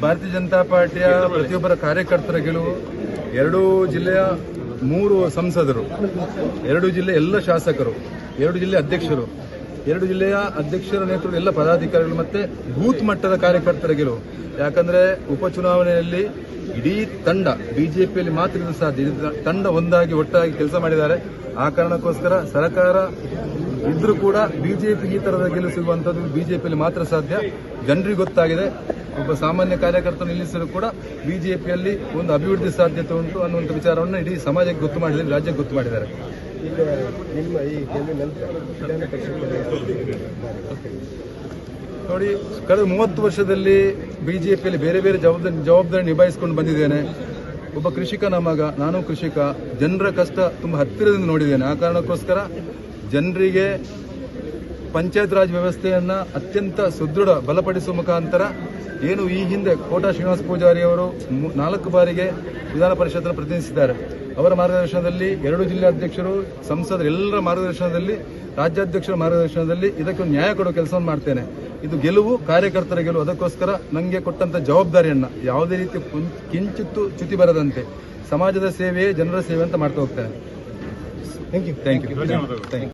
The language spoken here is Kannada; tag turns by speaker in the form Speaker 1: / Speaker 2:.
Speaker 1: ಭಾರತೀಯ ಜನತಾ ಪಾರ್ಟಿಯ ಪ್ರತಿಯೊಬ್ಬರ ಕಾರ್ಯಕರ್ತರ ಗೆಲುವು. 2 ಜಿಲ್ಲೆಯ 3 ಸಂಸದರು, 2 ಜಿಲ್ಲೆ ಎಲ್ಲ ಶಾಸಕರು, 2 ಜಿಲ್ಲೆ ಅಧ್ಯಕ್ಷರು, 2 ಜಿಲ್ಲೆಯ ಅಧ್ಯಕ್ಷರ ನೇತೃತ್ವದ ಎಲ್ಲ ಪದಾಧಿಕಾರಿಗಳು ಮತ್ತೆ ಬೂತ್ ಮಟ್ಟದ ಕಾರ್ಯಕರ್ತರ ಗೆಲುವು. ಯಾಕಂದ್ರೆ ಉಪಚುನಾವಣೆಯಲ್ಲಿ ಇಡೀ ತಂಡ ಬಿಜೆಪಿಯಲ್ಲಿ ಮಾತ್ರ ಇದು ಸಾಧ್ಯ. ತಂಡ ಒಂದಾಗಿ ಒಟ್ಟಾಗಿ ಕೆಲಸ ಮಾಡಿದ್ದಾರೆ. ಆ ಕಾರಣಕ್ಕೋಸ್ಕರ ಸರ್ಕಾರ ಇದ್ರೂ ಕೂಡ ಬಿಜೆಪಿ ಈ ತರದ ಗೆಲುವು ಸಿಗುವಂತದ್ದು ಬಿಜೆಪಿಯಲ್ಲಿ ಮಾತ್ರ ಸಾಧ್ಯ. ಜನರಿಗೆ ಗೊತ್ತಾಗಿದೆ, ಒಬ್ಬ ಸಾಮಾನ್ಯ ಕಾರ್ಯಕರ್ತನ ನಿಲ್ಲಿಸಲು ಕೂಡ ಬಿಜೆಪಿಯಲ್ಲಿ ಒಂದು ಅಭಿವೃದ್ಧಿ ಸಾಧ್ಯತೆ ಉಂಟು ಅನ್ನುವಂಥ ವಿಚಾರವನ್ನು ಇಡೀ ಸಮಾಜಕ್ಕೆ ಗೊತ್ತು ಮಾಡಿದ್ದಾರೆ, ರಾಜ್ಯಕ್ಕೆ ಗೊತ್ತು ಮಾಡಿದ್ದಾರೆ. ನೋಡಿ, ಕಳೆದ 30 ವರ್ಷದಲ್ಲಿ ಬಿಜೆಪಿಯಲ್ಲಿ ಬೇರೆ ಬೇರೆ ಜವಾಬ್ದಾರಿ ನಿಭಾಯಿಸಿಕೊಂಡು ಬಂದಿದ್ದೇನೆ. ಒಬ್ಬ ಕೃಷಿಕನ ಮಗ, ನಾನು ಕೃಷಿಕ, ಜನರ ಕಷ್ಟ ತುಂಬಾ ಹತ್ತಿರದಿಂದ ನೋಡಿದ್ದೇನೆ. ಆ ಕಾರಣಕ್ಕೋಸ್ಕರ ಜನರಿಗೆ ಪಂಚಾಯತ್ ರಾಜ್ ವ್ಯವಸ್ಥೆಯನ್ನ ಅತ್ಯಂತ ಸುದೃಢ ಬಲಪಡಿಸುವ ಮುಖಾಂತರ ಏನು ಈ ಹಿಂದೆ ಕೋಟಾ ಶ್ರೀನಿವಾಸ ಪೂಜಾರಿ ಅವರು 4 ಬಾರಿಗೆ ವಿಧಾನ ಪರಿಷತ್ನ ಪ್ರತಿನಿಧಿಸಿದ್ದಾರೆ. ಅವರ ಮಾರ್ಗದರ್ಶನದಲ್ಲಿ 2 ಜಿಲ್ಲಾ ಅಧ್ಯಕ್ಷರು, ಸಂಸದರು ಎಲ್ಲರ ಮಾರ್ಗದರ್ಶನದಲ್ಲಿ, ರಾಜ್ಯಾಧ್ಯಕ್ಷರ ಮಾರ್ಗದರ್ಶನದಲ್ಲಿ ಇದಕ್ಕೆ ಒಂದು ನ್ಯಾಯ ಕೊಡುವ ಕೆಲಸವನ್ನು ಮಾಡ್ತೇನೆ. ಇದು ಗೆಲುವು, ಕಾರ್ಯಕರ್ತರ ಗೆಲುವು. ಅದಕ್ಕೋಸ್ಕರ ನನಗೆ ಕೊಟ್ಟಂತ ಜವಾಬ್ದಾರಿಯನ್ನ ಯಾವುದೇ ರೀತಿ ಕಿಂಚಿತ್ತು ಚ್ಯುತಿ ಬರದಂತೆ ಸಮಾಜದ ಸೇವೆಯೇ ಜನರ ಸೇವೆ ಅಂತ ಮಾಡ್ತಾ ಹೋಗ್ತೇನೆ. Thank you.